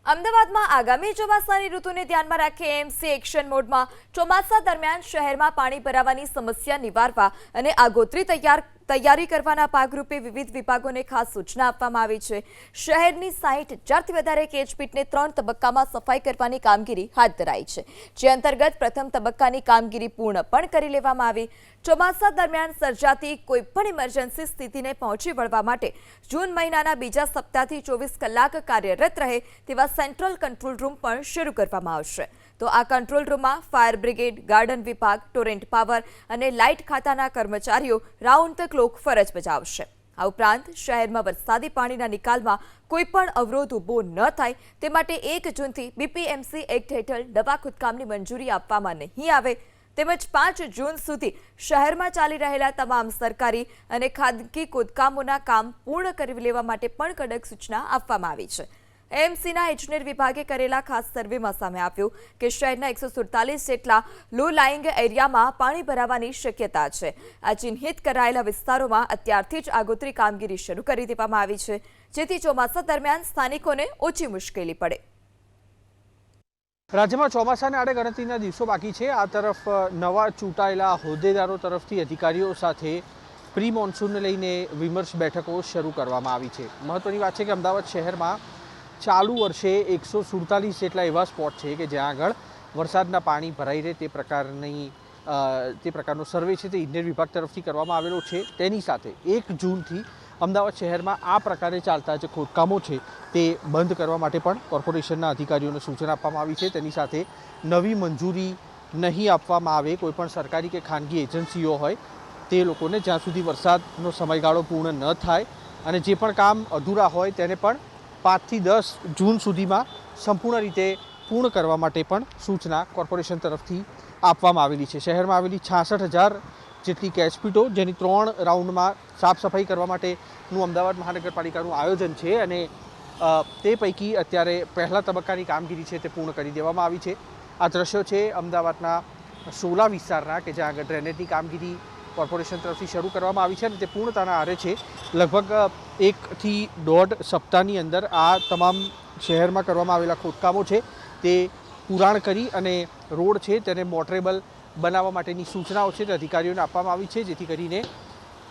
અમદાવાદમાં આગામી ચોમાસાની ઋતુને ધ્યાનમાં રાખી એએમસી એક્શન મોડમાં ચોમાસા દરમિયાન શહેરમાં પાણી ભરાવાની સમસ્યા નિવારવા અને આગોતરી તૈયારી કરવાના ભાગરૂપે વિવિધ વિભાગોને ખાસ સૂચના આપવામાં આવી છે। શહેરની 60,000થી વધારે કેચપીટને 3 તબક્કામાં સફાઈ કરવાની કામગીરી હાથ ધરાઈ છે, જે અંતર્ગત પ્રથમ તબક્કાની કામગીરી પૂર્ણ પણ કરી લેવામાં આવી। ચોમાસા દરમિયાન સર્જાતી કોઈપણ ઇમરજન્સી સ્થિતિને પહોંચી વળવા માટે જૂન મહિનાના બીજા સપ્તાહથી 24 કલાક કાર્યરત રહે તેવા સેન્ટ્રલ કંટ્રોલ રૂમ પણ શરૂ કરવામાં આવશે। તો આ કંટ્રોલ રૂમમાં ફાયર બ્રિગેડ, ગાર્ડન વિભાગ, ટોરેન્ટ પાવર અને લાઇટ ખાતાના કર્મચારીઓ રાઉન્ડ ધ ક્લોક ફરજ બજાવશે। આ ઉપરાંત શહેરમાં વરસાદી પાણીના નિકાલમાં કોઈપણ અવરોધ ઊભો ન થાય તે માટે 1 જૂનથી બીપીએમસી એક્ટ હેઠળ નવા ખોદકામની મંજૂરી આપવામાં નહીં આવે તેમજ 5 જૂન સુધી શહેરમાં ચાલી રહેલા તમામ સરકારી અને ખાનગી ખોદકામોના કામ પૂર્ણ કરી લેવા માટે પણ કડક સૂચના આપવામાં આવી છે। એએમસીના ઇજનેર વિભાગે કરેલા ખાસ સર્વેમાં સામે આવ્યું કે શહેરના 147 જેટલા લો લાઇંગ એરિયામાં પાણી ભરાવાની શક્યતા છે। આ ચિહ્નિત કરાયેલા વિસ્તારોમાં અત્યારથી જ આગોતરી કામગીરી શરૂ કરી દેવામાં આવી છે, જેથી ચોમાસા દરમિયાન સ્થાનિકોને ઓછી મુશ્કેલી પડે। રાજ્યમાં ચોમાસાને આડે ગણતરીના દિવસો બાકી છે। આ તરફ નવા ચૂંટાયેલા હોદ્દેદારો તરફથી અધિકારીઓ સાથે પ્રી મોન્સૂનને લઈને વિમર્શ બેઠકો શરૂ કરવામાં આવી છે। મહત્વની વાત છે કે અમદાવાદ શહેરમાં ચાલુ વર્ષે 147 જેટલા એવા સ્પોટ છે કે જ્યાં આગળ વરસાદના પાણી ભરાઈ રહે તે પ્રકારનો સર્વે છે તે ઇજનેર વિભાગ તરફથી કરવામાં આવેલો છે। તેની સાથે 1 જૂનથી અમદાવાદ શહેરમાં આ પ્રકારે ચાલતા જે ખોદકામો છે તે બંધ કરવા માટે પણ કોર્પોરેશનના અધિકારીઓને સૂચના આપવામાં આવી છે। તેની સાથે નવી મંજૂરી નહીં આપવામાં આવે કોઈપણ સરકારી કે ખાનગી એજન્સીઓ હોય તે લોકોને જ્યાં સુધી વરસાદનો સમયગાળો પૂર્ણ ન થાય અને જે પણ કામ અધૂરા હોય તેને પણ 5 થી 10 જૂન સુધીમાં સંપૂર્ણ રીતે પૂર્ણ કરવા માટે પણ સૂચના કોર્પોરેશન તરફથી આપવામાં આવેલી છે। શહેરમાં આવેલી 66,000 જેટલી કેચપીટો જેની 3 રાઉન્ડમાં સાફ સફાઈ કરવા માટેનું અમદાવાદ મહાનગરપાલિકાનું આયોજન છે અને તે પૈકી અત્યારે પહેલા તબક્કાની કામગીરી છે તે પૂર્ણ કરી દેવામાં આવી છે। આ દ્રશ્યો છે અમદાવાદના 16 વિસ્તારના કે જ્યાં આગળ ડ્રેનેજની કામગીરી કોર્પોરેશન તરફથી શરૂ કરવામાં આવી છે અને તે પૂર્ણતાના આરે છે। લગભગ 1 થી 1.5 સપ્તાહની અંદર આ તમામ શહેરમાં કરવામાં આવેલા ખોદકામો છે તે પૂરાણ કરી અને રોડ છે તેને મોટરેબલ બનાવવા માટેની સૂચનાઓ છે તે અધિકારીઓને આપવામાં આવી છે, જેથી કરીને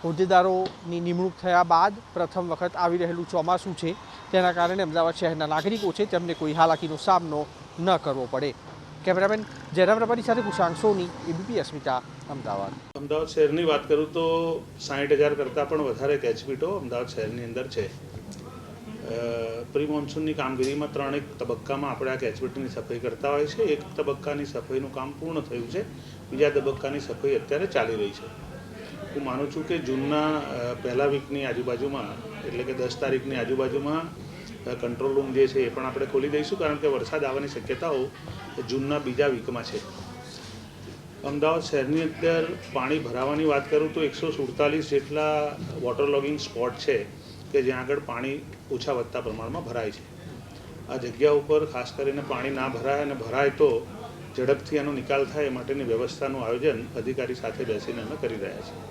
હોદ્દેદારોની નિમણૂક થયા બાદ પ્રથમ વખત આવી રહેલું ચોમાસું છે તેના કારણે અમદાવાદ શહેરના નાગરિકો છે તેમને કોઈ હાલાકીનો સામનો ન કરવો પડે। કેમેરામેન જયરામ રબારી સાથે કુશાંક સોની, એબીપી અસ્મિતા, અમદાવાદ। અમદાવાદ શહેરની વાત કરું તો 60,000 કરતાં પણ વધારે કેચપીટો અમદાવાદ શહેરની અંદર છે। પ્રી મોન્સૂનની કામગીરીમાં 3 તબક્કામાં આપણે આ કેચપીટની સફાઈ કરતા હોય છે। 1 તબક્કાની સફાઈનું કામ પૂર્ણ થયું છે, બીજા તબક્કાની સફાઈ અત્યારે ચાલી રહી છે। હું માનું છું કે જૂનના પહેલા વીકની આજુબાજુમાં એટલે કે 10 તારીખની આજુબાજુમાં કંટ્રોલ રૂમ જે છે એ પણ આપણે ખોલી દઈશું, કારણ કે વરસાદ આવવાની શક્યતાઓ જૂનના બીજા વીકમાં છે। અમદાવાદ શહેરની અંદર પાણી ભરાવાની વાત કરું તો 147 જેટલા વોટર લોગિંગ સ્પોટ છે કે જ્યાં આગળ પાણી ઓછા વધતા પ્રમાણમાં ભરાય છે। આ જગ્યા ઉપર ખાસ કરીને પાણી ના ભરાય અને ભરાય તો ઝડપથી એનો નિકાલ થાય એ માટેની વ્યવસ્થાનું આયોજન અધિકારી સાથે બેસીને અમે કરી રહ્યા છીએ।